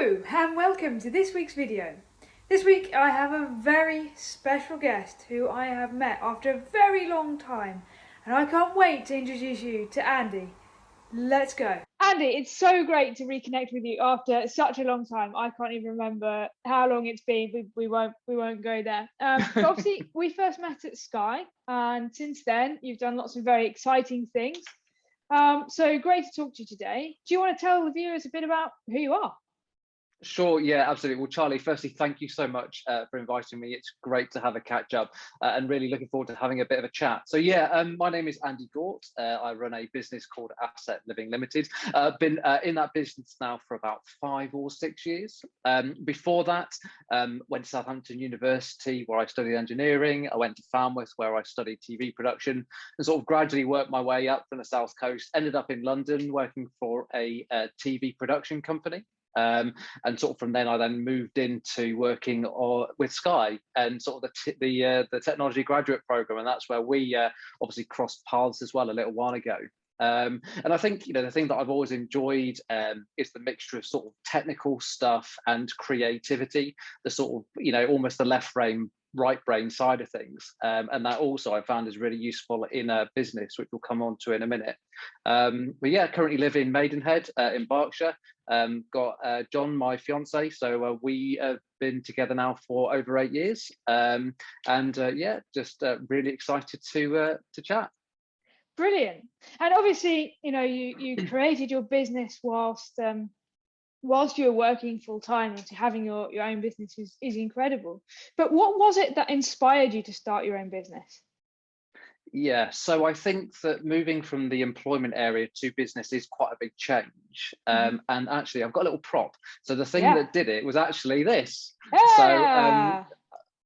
Hello and welcome to this week's video. This week I have a very special guest who I have met after a very long time, and I can't wait to introduce you to Andy. Let's go. Andy, it's so great to reconnect with you after such a long time. I can't even remember how long it's been. We won't go there. But obviously we first met at Sky, and since then you've done lots of very exciting things. So great to talk to you today. Do you want to tell the viewers a bit about who you are? Sure, yeah, absolutely. Well, Charlie, firstly, thank you so much for inviting me. It's great to have a catch up and really looking forward to having a bit of a chat. So yeah, my name is Andy Gaught. I run a business called Asset Living Limited. Been in that business now for about 5 or 6 years. Before that, went to Southampton University where I studied engineering. I went to Falmouth where I studied TV production and sort of gradually worked my way up from the South Coast. Ended up in London working for a TV production company. And sort of from then I then moved into working with Sky and sort of the technology graduate program, and that's where we obviously crossed paths as well a little while ago. And I think the thing that I've always enjoyed is the mixture of sort of technical stuff and creativity, the sort of almost the left brain right brain side of things, and that also I found is really useful in a business, which we'll come on to in a minute. But yeah, currently live in Maidenhead in Berkshire. Got John, my fiance, so we have been together now for over 8 years, and yeah, just really excited to chat. Brilliant. And obviously, you created your business whilst you were working full time, and having your own business is incredible. But what was it that inspired you to start your own business? Yeah, so I think that moving from the employment area to business is quite a big change. And actually, I've got a little prop. So the thing that did it was actually this. So Yeah.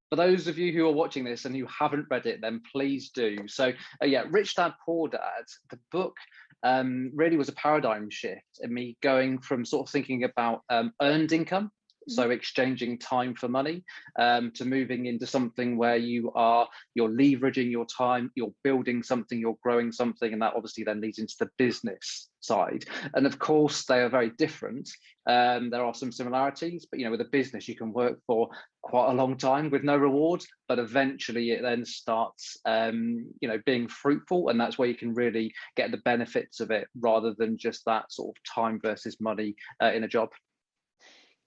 for those of you who are watching this and who haven't read it, then please do. So yeah, Rich Dad Poor Dad, the book really was a paradigm shift in me going from sort of thinking about earned income, so exchanging time for money, to moving into something where you're leveraging your time, you're building something, you're growing something, and that obviously then leads into the business side. And of course, they are very different. There are some similarities, but with a business, you can work for quite a long time with no reward, but eventually it then starts, being fruitful, and that's where you can really get the benefits of it, rather than just that sort of time versus money in a job.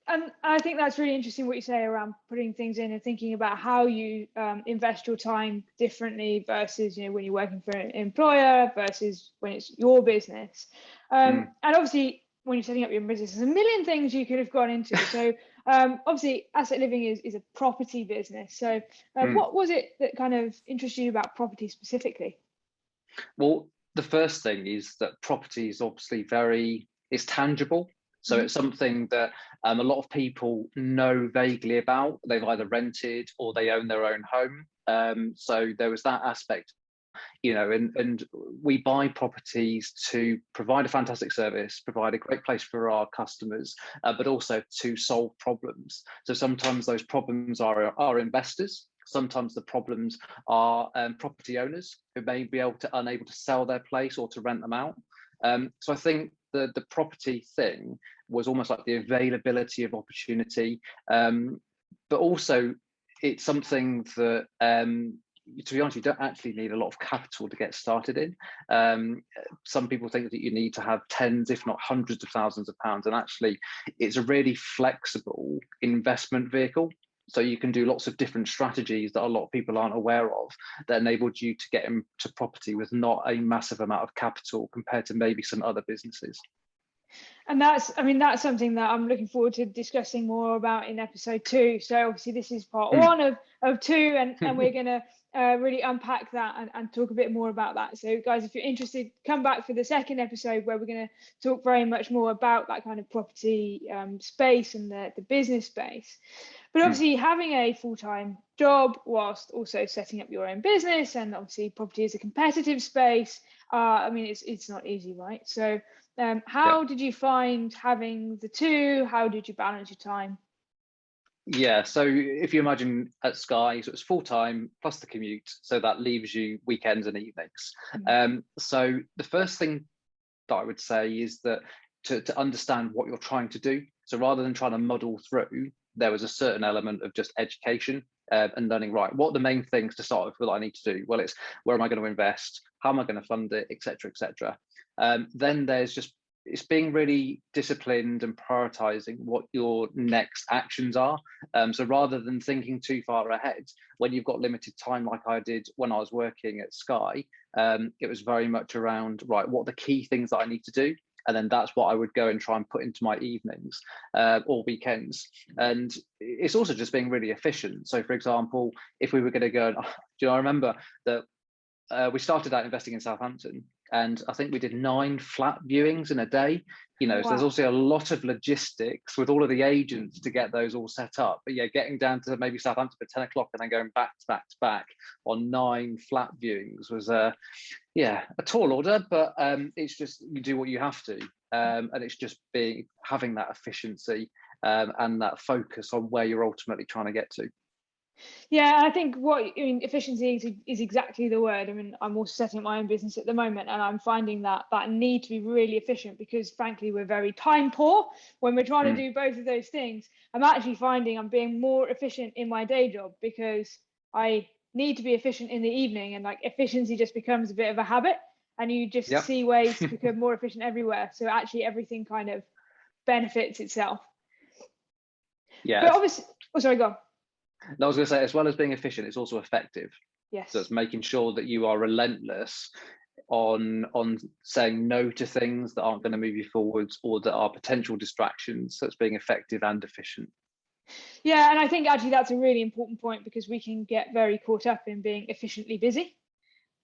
And I think that's really interesting what you say around putting things in and thinking about how you invest your time differently versus when you're working for an employer versus when it's your business. And obviously, when you're setting up your business, there's a million things you could have gone into. So obviously, Asset Living is a property business. So what was it that kind of interested you about property specifically? Well, the first thing is that property is obviously it's tangible. So it's something that a lot of people know vaguely about. They've either rented or they own their own home. So there was that aspect, and we buy properties to provide a fantastic service, provide a great place for our customers, but also to solve problems. So sometimes those problems are investors. Sometimes the problems are property owners who may be unable to sell their place or to rent them out. So I think the property thing was almost like the availability of opportunity, but also it's something that, to be honest, you don't actually need a lot of capital to get started in. Some people think that you need to have tens, if not hundreds of thousands of pounds, and actually it's a really flexible investment vehicle. So you can do lots of different strategies that a lot of people aren't aware of that enabled you to get into property with not a massive amount of capital compared to maybe some other businesses. And that's something that I'm looking forward to discussing more about in episode 2. So obviously this is part 1 of 2, and we're going to really unpack that and talk a bit more about that. So guys, if you're interested, come back for the second episode where we're going to talk very much more about that kind of property space and the business space. But obviously having a full-time job whilst also setting up your own business, and obviously property is a competitive space. It's not easy, right? So how did you find having the two? How did you balance your time? Yeah, so if you imagine at Sky, so it's full time plus the commute, so that leaves you weekends and evenings. So the first thing that I would say is that to understand what you're trying to do. So rather than trying to muddle through, there was a certain element of just education and learning, right, what are the main things to start with that I need to do? Well, it's where am I going to invest? How am I going to fund it, etc., etc. Then there's just, it's being really disciplined and prioritizing what your next actions are. So rather than thinking too far ahead, when you've got limited time, like I did when I was working at Sky, it was very much around, right, what are the key things that I need to do? And then that's what I would go and try and put into my evenings or weekends. And it's also just being really efficient. So for example, if we were going to go, I remember that we started out investing in Southampton, and I think we did 9 flat viewings in a day. So there's also a lot of logistics with all of the agents to get those all set up. But yeah, getting down to maybe Southampton at 10 o'clock and then going back to back to back on 9 flat viewings was a tall order, but it's just, you do what you have to. And it's just having that efficiency and that focus on where you're ultimately trying to get to. Yeah, I think efficiency is exactly the word. I mean, I'm also setting up my own business at the moment, and I'm finding that need to be really efficient, because frankly, we're very time poor when we're trying to do both of those things. I'm actually finding I'm being more efficient in my day job because I need to be efficient in the evening, and like efficiency just becomes a bit of a habit, and you just see ways to become more efficient everywhere. So actually everything kind of benefits itself. Yeah. But obviously, sorry, go on. No, I was going to say, as well as being efficient, it's also effective. Yes. So it's making sure that you are relentless on saying no to things that aren't going to move you forwards or that are potential distractions. So it's being effective and efficient. Yeah, and I think actually that's a really important point, because we can get very caught up in being efficiently busy.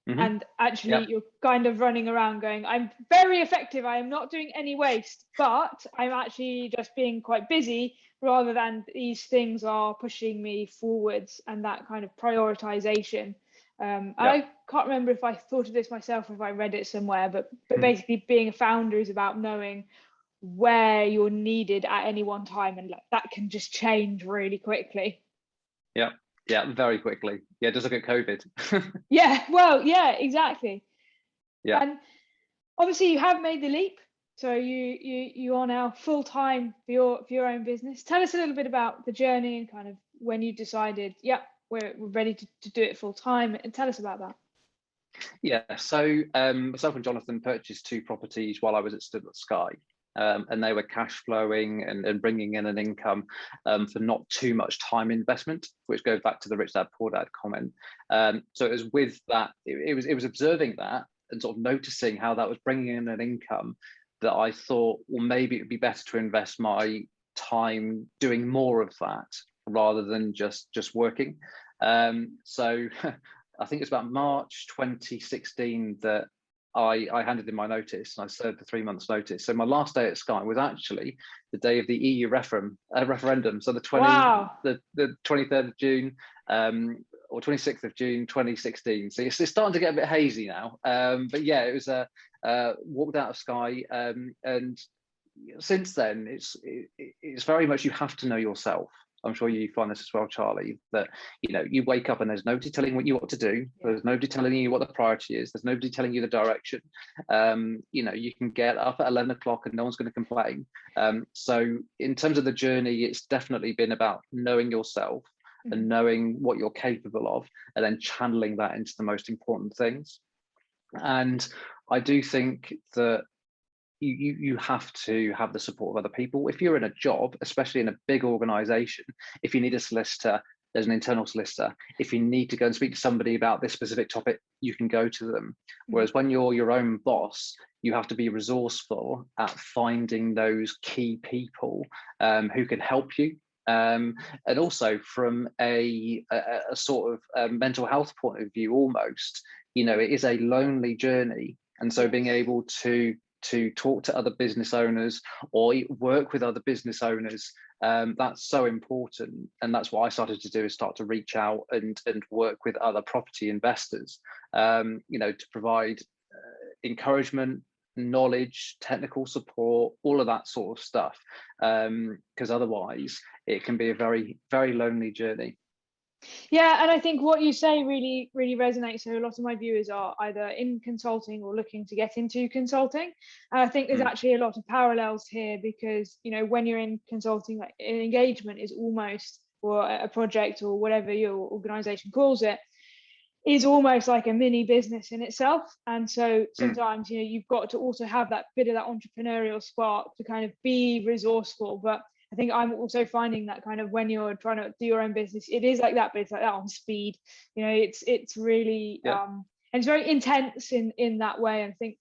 And actually you're kind of running around going, I'm very effective, I am not doing any waste, but I'm actually just being quite busy, rather than these things are pushing me forwards, and that kind of prioritization. I can't remember if I thought of this myself or if I read it somewhere, but basically being a founder is about knowing where you're needed at any one time, and that can just change really quickly. Yeah, very quickly. Yeah, just look at COVID. Yeah, exactly. Yeah. And obviously you have made the leap. So you are now full-time for your own business. Tell us a little bit about the journey and kind of when you decided, we're ready to do it full-time, and tell us about that. Yeah, so myself and Jonathan purchased 2 properties while I was still at Sky. And they were cash flowing and bringing in an income for not too much time investment, which goes back to the rich dad poor dad comment. So it was with that, it was observing that and sort of noticing how that was bringing in an income that I thought, well, maybe it would be better to invest my time doing more of that rather than just working. So I think it's about March 2016 that I handed in my notice, and I served the 3 months notice. So my last day at Sky was actually the day of the EU referendum. So the 23rd of June or 26th of June 2016. So it's starting to get a bit hazy now. But yeah, it was walked out of Sky, and since then it's very much, you have to know yourself. I'm sure you find this as well, Charlie, that you wake up and there's nobody telling you what to do. There's nobody telling you what the priority is. There's nobody telling you the direction. You can get up at 11 o'clock and no one's going to complain. So in terms of the journey, it's definitely been about knowing yourself and knowing what you're capable of, and then channeling that into the most important things. And I do think that you have to have the support of other people. If you're in a job, especially in a big organization, if you need a solicitor, there's an internal solicitor. If you need to go and speak to somebody about this specific topic, you can go to them. Whereas when you're your own boss, you have to be resourceful at finding those key people who can help you. And also from a sort of mental health point of view, almost, it is a lonely journey. And so being able to talk to other business owners or work with other business owners, that's so important. And that's what I started to do, is start to reach out and work with other property investors, to provide encouragement, knowledge, technical support, all of that sort of stuff, because otherwise it can be a very, very lonely journey. Yeah, and I think what you say really, really resonates. So a lot of my viewers are either in consulting or looking to get into consulting. And I think there's actually a lot of parallels here because, you know, when you're in consulting, like an engagement is almost, or a project or whatever your organization calls it, is almost like a mini business in itself. And so sometimes, you know, you've got to also have that bit of that entrepreneurial spark to kind of be resourceful. But I think I'm also finding that kind of when you're trying to do your own business, it is like that, but it's like that on speed. You know, it's really and it's very intense in that way. I think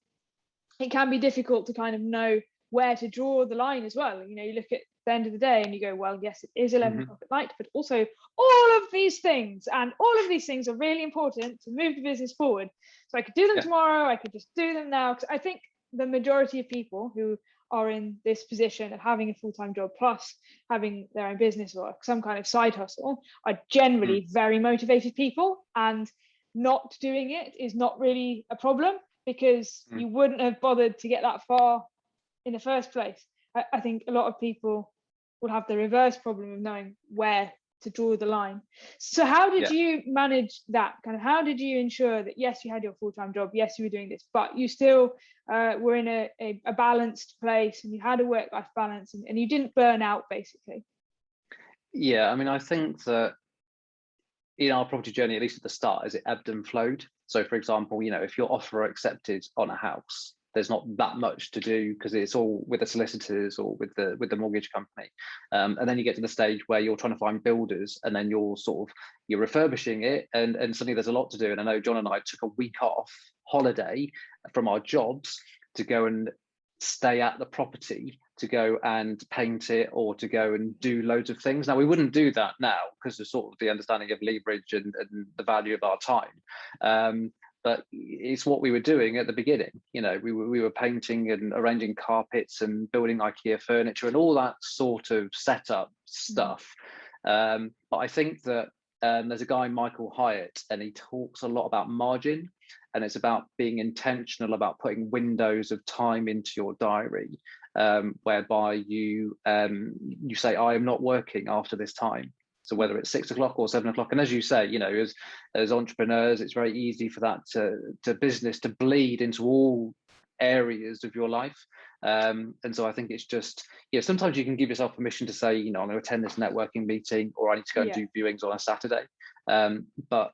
it can be difficult to kind of know where to draw the line as well. You know, you look at the end of the day and you go, well, yes, it is 11 o'clock at night, but also all of these things and all of these things are really important to move the business forward. So I could do them tomorrow, I could just do them now. Because I think the majority of people who are in this position of having a full-time job plus having their own business or some kind of side hustle are generally very motivated people, and not doing it is not really a problem because you wouldn't have bothered to get that far in the first place. I think a lot of people will have the reverse problem of knowing where to draw the line. So how did you manage that? Kind of how did you ensure that, yes, you had your full-time job, yes, you were doing this, but you still were in a balanced place and you had a work-life balance and you didn't burn out, basically? Yeah, I mean, I think that in our property journey, at least at the start, is it ebbed and flowed. So for example, you know, if your offer accepted on a house, there's not that much to do because it's all with the solicitors or with the mortgage company, and then you get to the stage where you're trying to find builders, and then you're refurbishing it, and suddenly there's a lot to do. And I know John and I took a week off holiday from our jobs to go and stay at the property, to go and paint it, or to go and do loads of things. Now we wouldn't do that now because of sort of the understanding of leverage and the value of our time. But it's what we were doing at the beginning. You know, we were painting and arranging carpets and building IKEA furniture and all that sort of setup stuff. But I think that there's a guy, Michael Hyatt, and he talks a lot about margin, and it's about being intentional about putting windows of time into your diary, whereby you say, I am not working after this time. So whether it's 6 o'clock or 7 o'clock, and as you say, you know, as entrepreneurs, it's very easy for that to business to bleed into all areas of your life. And so I think it's just, you know, sometimes you can give yourself permission to say, you know, I'm going to attend this networking meeting, or I need to go and do viewings on a Saturday. But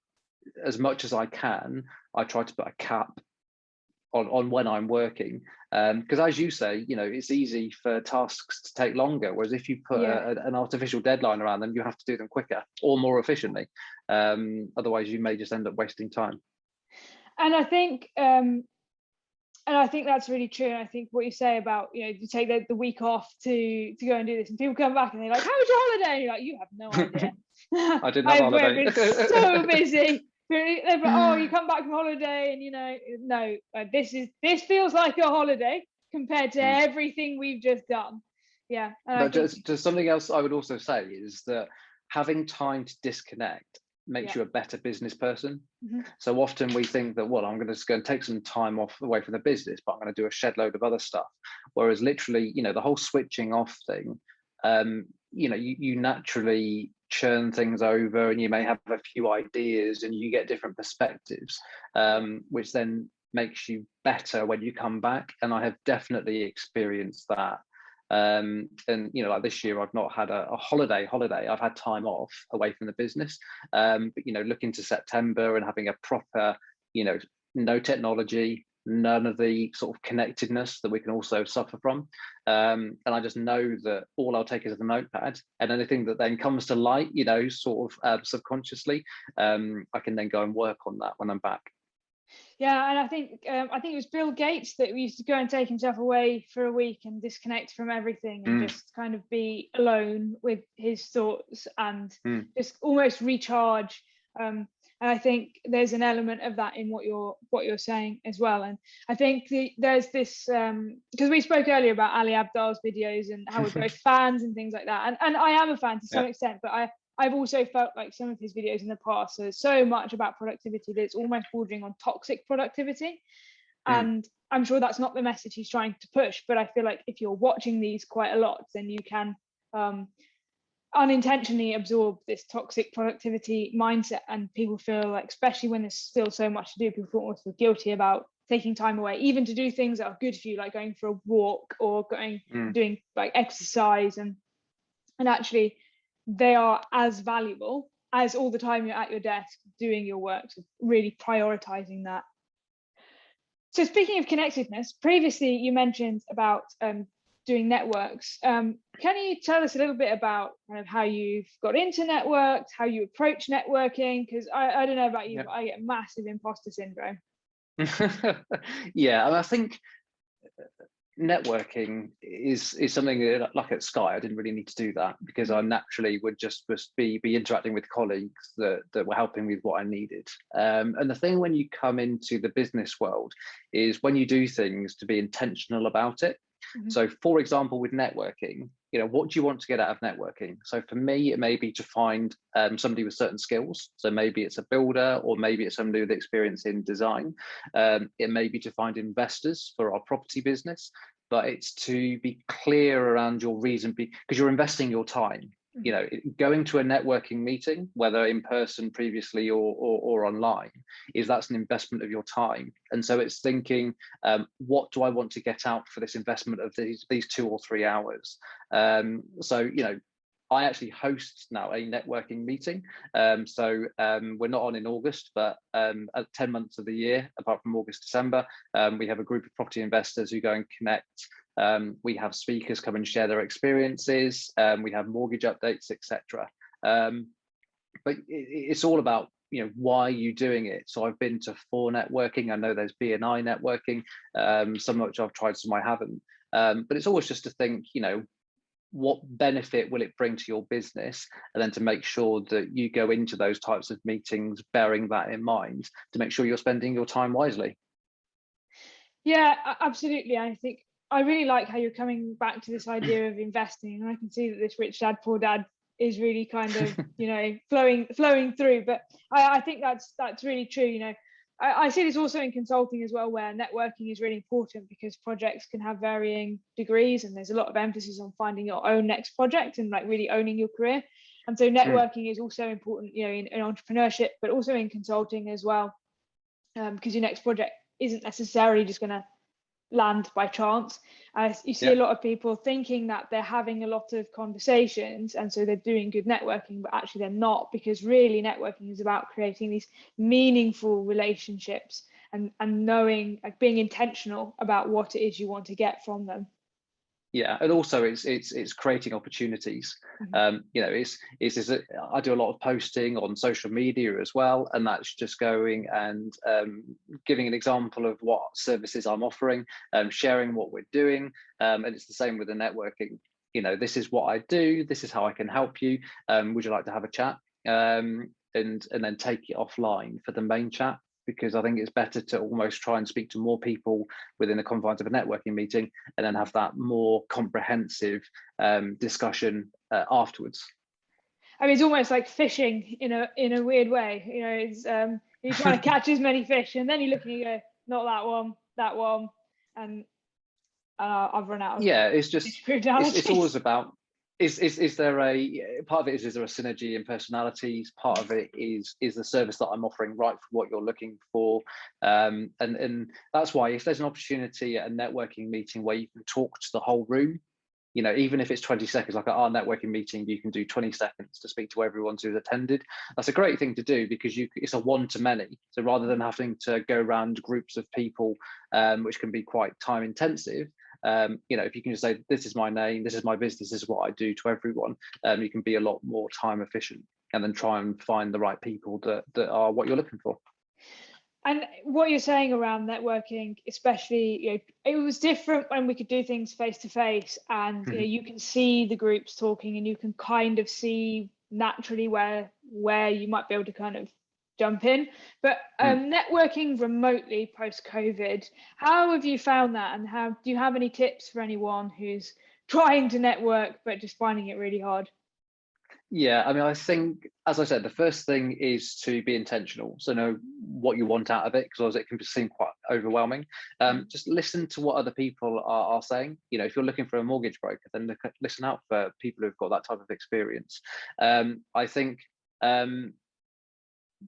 as much as I can, I try to put a cap on when I'm working, because as you say, you know, it's easy for tasks to take longer, whereas if you put an artificial deadline around them, you have to do them quicker or more efficiently. Otherwise you may just end up wasting time. And I think that's really true. And I think what you say about, you know, you take the week off to go and do this, and people come back and they're like, how was your holiday? And you're like, you have no idea. I didn't have a holiday. I've been so busy. They're like, oh, you come back from holiday, and you know, no, this feels like a holiday compared to everything we've just done. Yeah. But just something else I would also say is that having time to disconnect makes you a better business person. So often we think that, well, I'm going to just go and take some time off away from the business, but I'm going to do a shed load of other stuff. Whereas literally, you know, the whole switching off thing, you know, you naturally churn things over, and you may have a few ideas and you get different perspectives, which then makes you better when you come back. And I have definitely experienced that. And you know, like this year I've not had a holiday. I've had time off away from the business, but you know, looking to September and having a proper, you know, no technology, none of the sort of connectedness that we can also suffer from, and I just know that all I'll take is a notepad, and anything that then comes to light, you know, sort of subconsciously, I can then go and work on that when I'm back. Yeah, and I think it was Bill Gates that used to go and take himself away for a week and disconnect from everything and just kind of be alone with his thoughts and just almost recharge. And I think there's an element of that in what you're saying as well. And I think there's this, because we spoke earlier about Ali Abdaal's videos and how we're both fans and things like that. And I am a fan to some extent, but I've also felt like some of his videos in the past are so much about productivity that it's almost bordering on toxic productivity. And I'm sure that's not the message he's trying to push, but I feel like if you're watching these quite a lot, then you can unintentionally absorb this toxic productivity mindset, and people feel like, especially when there's still so much to do, people almost feel guilty about taking time away, even to do things that are good for you, like going for a walk or doing like exercise, and actually they are as valuable as all the time you're at your desk doing your work. So really prioritizing that. So speaking of connectedness, previously you mentioned about doing networks. Can you tell us a little bit about kind of how you've got into networks, how you approach networking? Because I don't know about you, but I get massive imposter syndrome. Yeah, and I think networking is something that, like at Sky, I didn't really need to do that, because I naturally would just be interacting with colleagues that were helping me with what I needed. And the thing when you come into the business world is when you do things to be intentional about it. So for example, with networking, what do you want to get out of networking? So for me, it may be to find somebody with certain skills. So maybe it's a builder, or maybe it's somebody with experience in design. It may be to find investors for our property business, but it's to be clear around your reason, because you're investing your time. Going to a networking meeting, whether in person previously or online, that's an investment of your time. And so it's thinking, what do I want to get out for this investment of these 2 or 3 hours? I actually host now a networking meeting. We're not on in August, but at 10 months of the year, apart from August, December, we have a group of property investors who go and connect. We have speakers come and share their experiences. We have mortgage updates, etc. But it's all about why are you doing it? So I've been to 4 networking. I know there's BNI networking, some of which I've tried, some I haven't. But it's always just to think, what benefit will it bring to your business, and then to make sure that you go into those types of meetings bearing that in mind, to make sure you're spending your time wisely. Yeah, absolutely. I think I really like how you're coming back to this idea of investing, and I can see that this rich dad poor dad is really kind of flowing through. But I think that's really true. I see this also in consulting as well, where networking is really important, because projects can have varying degrees, and there's a lot of emphasis on finding your own next project and like really owning your career. And so networking is also important, in entrepreneurship, but also in consulting as well, because your next project isn't necessarily just going to land by chance. You see a lot of people thinking that they're having a lot of conversations, and so they're doing good networking, but actually they're not, because really networking is about creating these meaningful relationships and knowing, like being intentional about what it is you want to get from them. Yeah, and also it's creating opportunities. I do a lot of posting on social media as well, and that's just going and giving an example of what services I'm offering, sharing what we're doing, and it's the same with the networking. This is what I do, this is how I can help you. Would you like to have a chat? And then take it offline for the main chat, because I think it's better to almost try and speak to more people within the confines of a networking meeting, and then have that more comprehensive discussion afterwards. I mean, it's almost like fishing in a weird way. It's you're trying to catch as many fish, and then you're looking, you go, not that one, and I've run out of it's always about, is there a part of it, is there a synergy in personalities? Part of it is the service that I'm offering right for what you're looking for? And that's why, if there's an opportunity at a networking meeting where you can talk to the whole room, even if it's 20 seconds, like at our networking meeting, you can do 20 seconds to speak to everyone who's attended. That's a great thing to do, because it's a one-to-many. So rather than having to go around groups of people, which can be quite time intensive, if you can just say, this is my name, this is my business, this is what I do, to everyone, you can be a lot more time efficient, and then try and find the right people that are what you're looking for. And what you're saying around networking, especially, it was different when we could do things face to face, and you can see the groups talking, and you can kind of see naturally where you might be able to kind of jump in. But networking remotely post COVID, how have you found that, and do you have any tips for anyone who's trying to network but just finding it really hard? Yeah, I mean, I think, as I said, the first thing is to be intentional. So know what you want out of it, because otherwise it can seem quite overwhelming. Just listen to what other people are saying. If you're looking for a mortgage broker, then listen out for people who've got that type of experience. I think to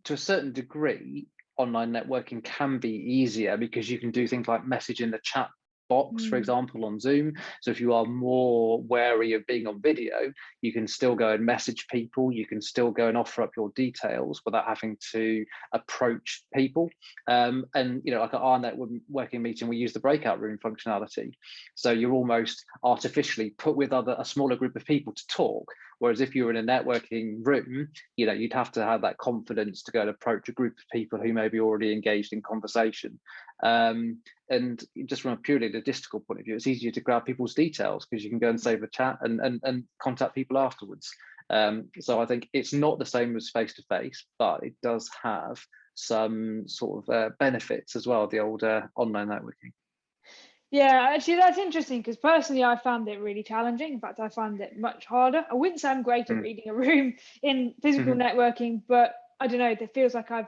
a certain degree, online networking can be easier because you can do things like message in the chat box, for example, on Zoom. So if you are more wary of being on video, you can still go and message people. You can still go and offer up your details without having to approach people. And like at our networking meeting, we use the breakout room functionality. So you're almost artificially put with a smaller group of people to talk. Whereas if you were in a networking room, you'd have to have that confidence to go and approach a group of people who may be already engaged in conversation. And just from a purely logistical point of view, it's easier to grab people's details because you can go and save a chat and contact people afterwards. So I think it's not the same as face-to-face, but it does have some sort of benefits as well, the old online networking. Yeah, actually, that's interesting because personally, I found it really challenging. In fact, I find it much harder. I wouldn't say I'm great at reading a room in physical networking, but I don't know. It feels like I've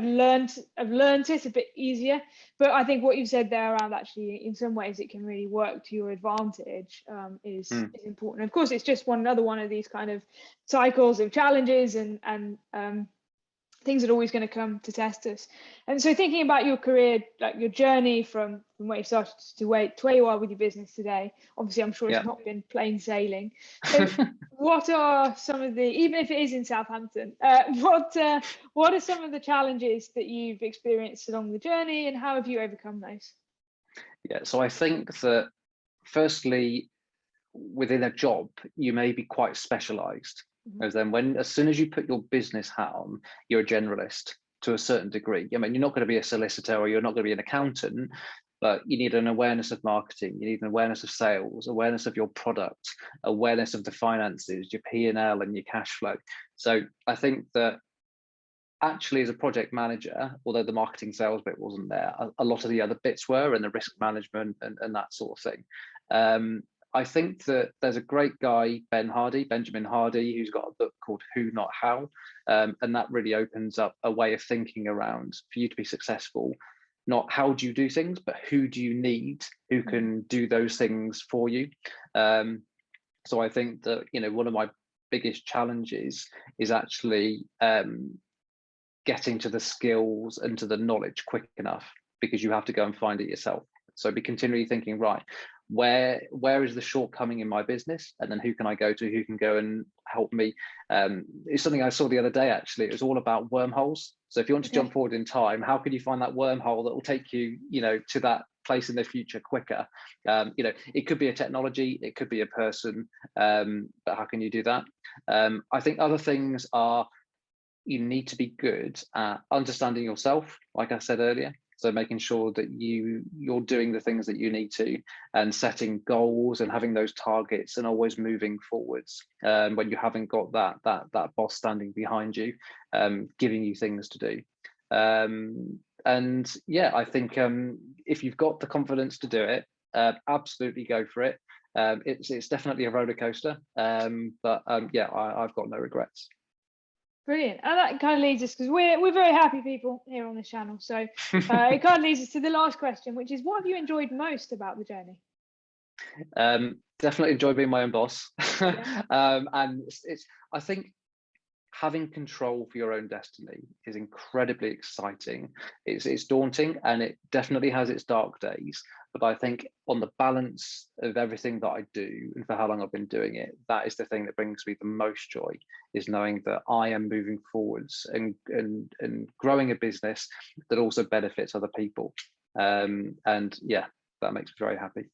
learned it a bit easier. But I think what you've said there around actually, in some ways, it can really work to your advantage is important. Of course, it's just another one of these kind of cycles of challenges and things that are always going to come to test us. And so thinking about your career, like your journey from where you started to where you are with your business today, obviously I'm sure it's not been plain sailing. So what are some of the, even if it is in Southampton, what are some of the challenges that you've experienced along the journey, and how have you overcome those? Yeah, so I think that firstly, within a job, you may be quite specialized. As then as soon as you put your business hat on, you're a generalist to a certain degree. I mean, you're not going to be a solicitor or you're not going to be an accountant, but you need an awareness of marketing, you need an awareness of sales, awareness of your product, awareness of the finances, your P&L and your cash flow. So I think that actually as a project manager, although the marketing sales bit wasn't there, a lot of the other bits were, and the risk management and that sort of thing. I think that there's a great guy, Benjamin Hardy, who's got a book called Who Not How, and that really opens up a way of thinking around for you to be successful. Not how do you do things, but who do you need who can do those things for you. So I think that one of my biggest challenges is actually getting to the skills and to the knowledge quick enough, because you have to go and find it yourself. So be continually thinking, right, where is the shortcoming in my business, and then who can I go to, who can go and help me. It's something I saw the other day, actually. It was all about wormholes. So if you want to jump forward in time, how can you find that wormhole that will take you to that place in the future quicker? It could be a technology, it could be a person, but how can you do that? I think other things are, you need to be good at understanding yourself, like I said earlier. So making sure that you're doing the things that you need to, and setting goals and having those targets and always moving forwards. When you haven't got that boss standing behind you, giving you things to do. And yeah, I think if you've got the confidence to do it, absolutely go for it. It's definitely a roller coaster, but yeah, I've got no regrets. Brilliant. And that kind of leads us, because we're very happy people here on this channel. So it kind of leads us to the last question, which is, what have you enjoyed most about the journey? Definitely enjoyed being my own boss. And I think having control for your own destiny is incredibly exciting. It's daunting, and it definitely has its dark days. But I think on the balance of everything that I do and for how long I've been doing it, that is the thing that brings me the most joy, is knowing that I am moving forwards and growing a business that also benefits other people. And yeah, that makes me very happy.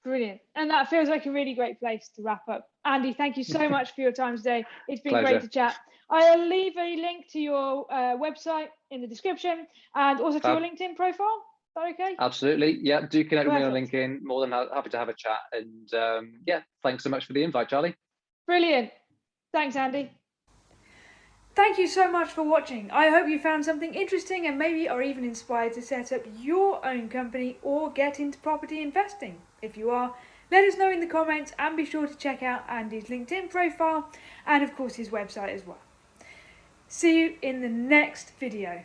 Brilliant. And that feels like a really great place to wrap up. Andy, thank you so much for your time today. It's been Pleasure. great to chat. I'll leave a link to your website in the description, and also to your LinkedIn profile. Is that okay? Absolutely. Yeah, do connect with me on LinkedIn. More than happy to have a chat. And yeah, thanks so much for the invite, Charlie. Brilliant. Thanks, Andy. Thank you so much for watching. I hope you found something interesting and maybe are even inspired to set up your own company or get into property investing. If you are, Let us know in the comments, and be sure to check out Andy's LinkedIn profile and of course his website as well. See you in the next video.